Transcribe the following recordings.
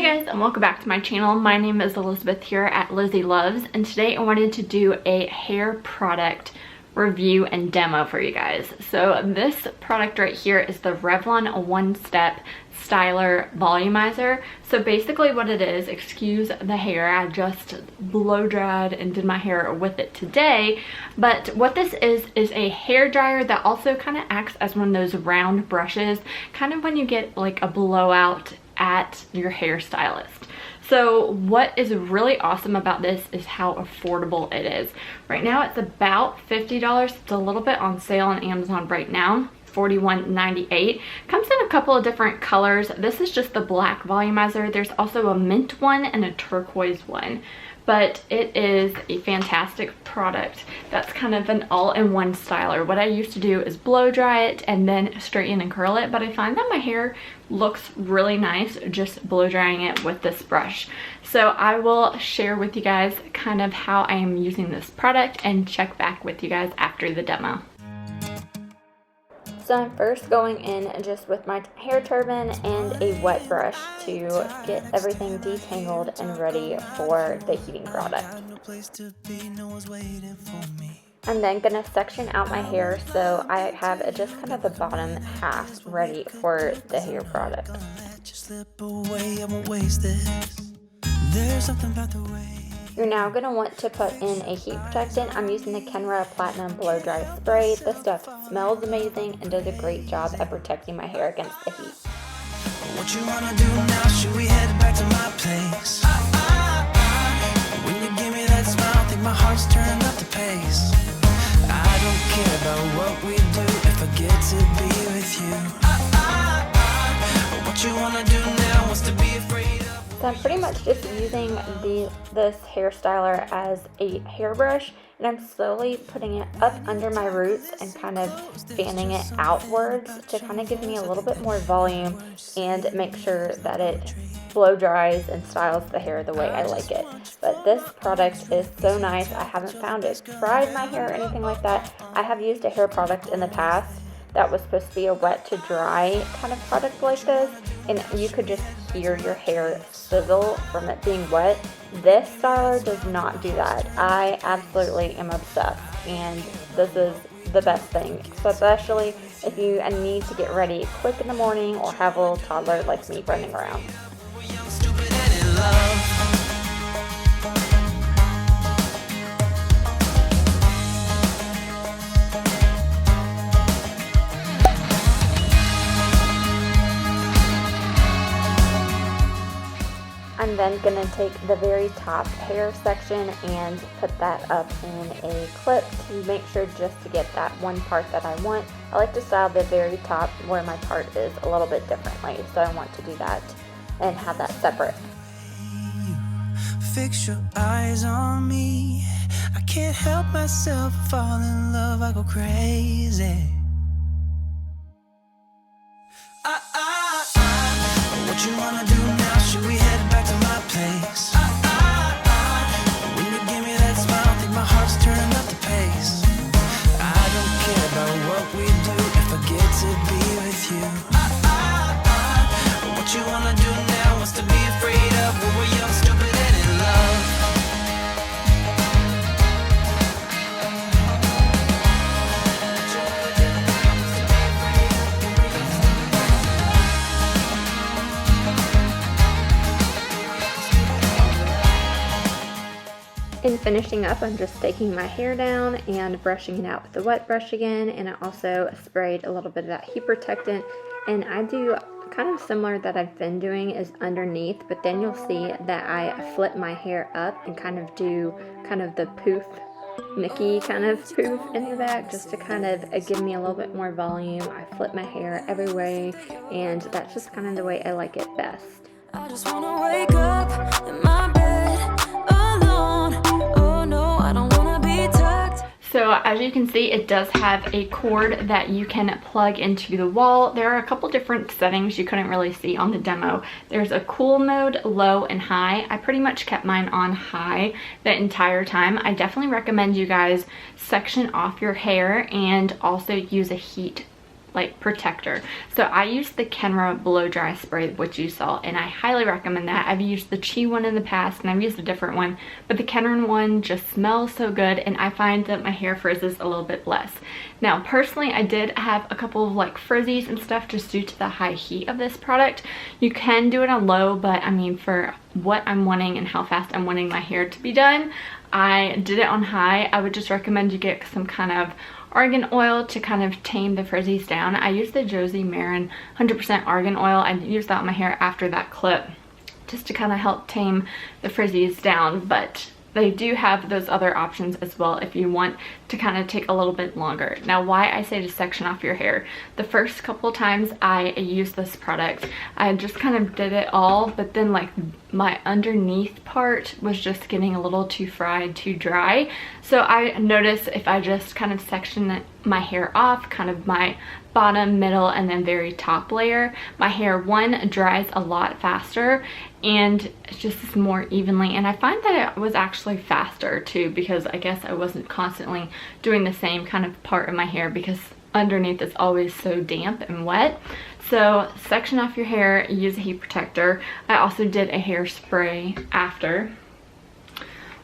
Hey guys, and welcome back to my channel. My name is Elizabeth here at Lizzie Loves, and today I wanted to do a hair product review and demo for you guys. So this product right here is the Revlon One Step Styler Volumizer. So basically what it is, excuse the hair, I just blow dried and did my hair with it today, but what this is a hair dryer that also kind of acts as one of those round brushes, kind of when you get like a blowout at your hairstylist. So what is really awesome about this is how affordable it is. Right now it's about $50. It's a little bit on sale on Amazon right now, $41.98. Comes in a couple of different colors. This is just the black volumizer. There's also a mint one and a turquoise one. But it is a fantastic product that's kind of an all-in-one styler. What I used to do is blow dry it and then straighten and curl it, but I find that my hair looks really nice just blow drying it with this brush. So I will share with you guys kind of how I am using this product and check back with you guys after the demo. So I'm first going in just with my hair turban and a wet brush to get everything detangled and ready for the heating product. I'm then going to section out my hair so I have just kind of the bottom half ready for the hair product. You're now going to want to put in a heat protectant. I'm using the Kenra Platinum Blow Dry Spray. This stuff smells amazing and does a great job at protecting my hair against the heat. What you wanna do now? Should we head back to my place? When you give me that smile, I think my heart's turned up the pace. I don't care about what we do if I get to be with you. What you wanna do now wants to be afraid of. So I'm pretty much just using this hair styler as a hairbrush, and I'm slowly putting it up under my roots and kind of fanning it outwards to kind of give me a little bit more volume and make sure that it blow dries and styles the hair the way I like it. But this product is so nice. I haven't found it dried my hair or anything like that. I have used a hair product in the past that was supposed to be a wet to dry kind of product like this, and you could just hear your hair sizzle from it being wet. This styler does not do that. I absolutely am obsessed, and this is the best thing, especially if you need to get ready quick in the morning or have a little toddler like me running around. I'm then going to take the very top hair section and put that up in a clip to make sure just to get that one part that I want. I like to style the very top where my part is a little bit differently, so I want to do that and have that separate. Fix your eyes on me. I can't help myself, fall in love, I go crazy. What you wanna do now? Should we head back to my place? When you give me that smile, I think my heart's turned up the pace. I don't care about what we do if I get to be with you. What you wanna do now? Wants to be afraid of when we're young, stupid, and in love. In finishing up, I'm just taking my hair down and brushing it out with the wet brush again, and I also sprayed a little bit of that heat protectant, and I do kind of similar that I've been doing is underneath, but then you'll see that I flip my hair up and kind of do kind of the poof, Mickey kind of poof in the back just to kind of give me a little bit more volume. I flip my hair every way, and that's just kind of the way I like it best. I just wanna wake up in my bed alone. Oh no, I don't wanna be tucked. So as you can see, it does have a cord that you can plug into the wall. There are a couple different settings you couldn't really see on the demo. There's a cool mode, low, and high. I pretty much kept mine on high the entire time. I definitely recommend you guys section off your hair and also use a heat like protector. So I use the Kenra blow dry spray, which you saw, and I highly recommend that. I've used the Chi one in the past and I've used a different one, but the Kenra one just smells so good, and I find that my hair frizzes a little bit less. Now personally, I did have a couple of like frizzies and stuff just due to the high heat of this product. You can do it on low, but I mean, for what I'm wanting and how fast I'm wanting my hair to be done, I did it on high. I would just recommend you get some kind of argan oil to kind of tame the frizzies down. I used the Josie Marin 100% argan oil. I used that on my hair after that clip just to kind of help tame the frizzies down, but they do have those other options as well if you want to kind of take a little bit longer. Now, why I say to section off your hair, the first couple times I used this product, I just kind of did it all, but then like my underneath part was just getting a little too fried, too dry. So I noticed if I just kind of section my hair off, kind of my bottom, middle, and then very top layer, my hair, one, dries a lot faster and it just is more evenly, and I find that it was actually faster too, because I guess I wasn't constantly doing the same kind of part of my hair because underneath is always so damp and wet. So section off your hair, use a heat protector. I also did a hairspray after.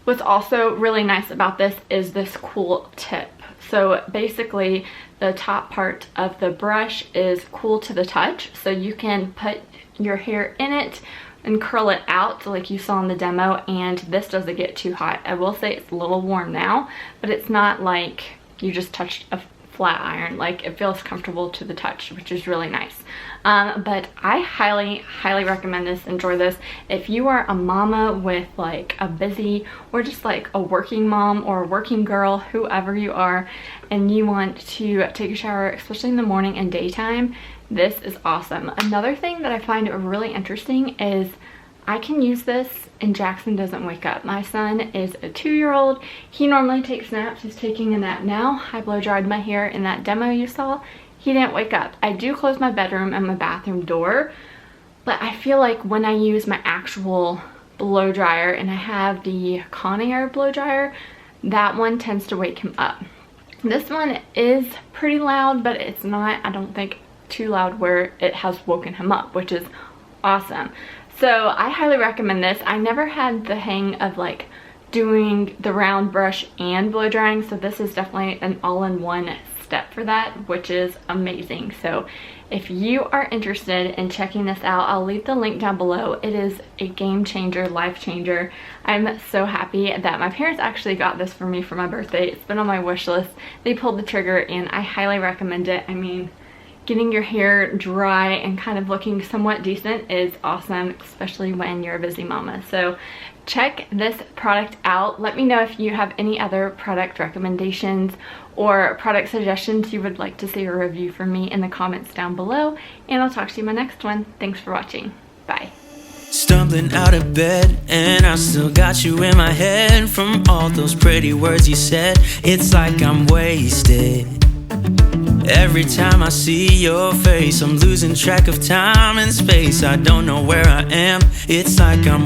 What's also really nice about this is this cool tip. So basically the top part of the brush is cool to the touch, so you can put your hair in it and curl it out like you saw in the demo, and this doesn't get too hot. I will say it's a little warm now, but it's not like you just touched a flat iron. Like, it feels comfortable to the touch, which is really nice. But I highly recommend this. Enjoy this if you are a mama with like a busy, or just like a working mom or a working girl, whoever you are, and you want to take a shower, especially in the morning and daytime. This is awesome. Another thing that I find really interesting is I can use this and Jackson doesn't wake up. My son is a 2-year-old. He normally takes naps. He's taking a nap now. I blow dried my hair in that demo you saw. He didn't wake up. I do close my bedroom and my bathroom door, but I feel like when I use my actual blow dryer, and I have the Conair blow dryer, that one tends to wake him up. This one is pretty loud, but it's not, I don't think, too loud where it has woken him up, which is awesome. So I highly recommend this. I never had the hang of like doing the round brush and blow drying, so this is definitely an all-in-one step for that, which is amazing. So if you are interested in checking this out, I'll leave the link down below. It is a game changer, life changer. I'm so happy that my parents actually got this for me for my birthday. It's been on my wish list. They pulled the trigger and I highly recommend it. I mean, getting your hair dry and kind of looking somewhat decent is awesome, especially when you're a busy mama. So check this product out. Let me know if you have any other product recommendations or product suggestions you would like to see a review from me in the comments down below, and I'll talk to you in my next one. Thanks for watching. Bye. Stumbling out of bed, and I still got you in my head from all those pretty words you said. It's like I'm wasted. Every time I see your face, I'm losing track of time and space. I don't know where I am. It's like I'm